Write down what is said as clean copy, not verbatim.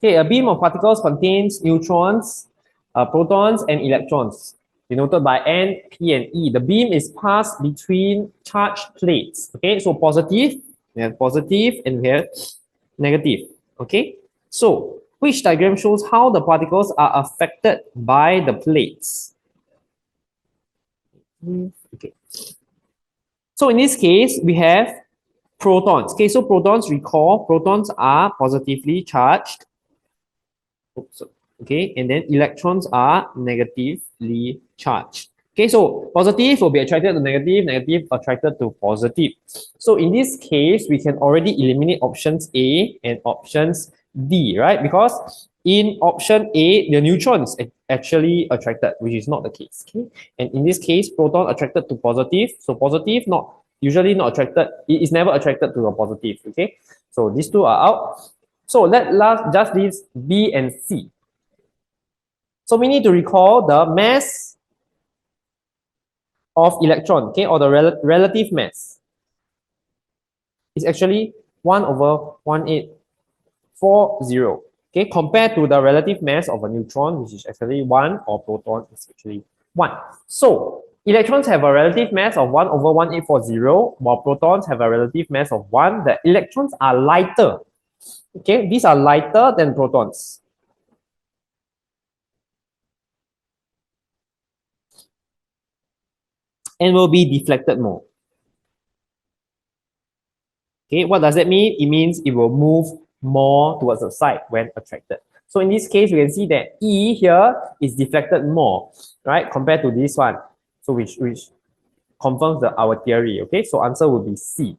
Okay, a beam of particles contains neutrons, protons, and electrons, denoted by N, P, and E. The beam is passed between charged plates. Okay, so positive, we have positive, and we have negative. Okay, so which diagram shows how the particles are affected by the plates? Okay. So in this case, we have protons. Okay, so protons, recall, protons are positively charged. Oops, okay, and then electrons are negatively charged. Okay, so positive will be attracted to negative, negative attracted to positive. So in this case, we can already eliminate options A and options D, right? Because in option A, the neutrons actually attracted, which is not the case. Okay, and in this case, proton attracted to positive. So positive not usually not attracted. It is never attracted to the positive. Okay, so these two are out. So let's just leave B and C. So we need to recall the mass of electron, okay, or the relative mass. It's actually 1 over 1840. Okay, compared to the relative mass of a neutron, which is actually 1, or proton is actually 1. So electrons have a relative mass of 1 over 1840, while protons have a relative mass of 1. The electrons are lighter. Okay, these are lighter than protons. And will be deflected more. Okay, what does that mean? It means it will move more towards the side when attracted. So in this case, you can see that E here is deflected more, right, compared to this one. So which confirms our theory. Okay, so answer will be C.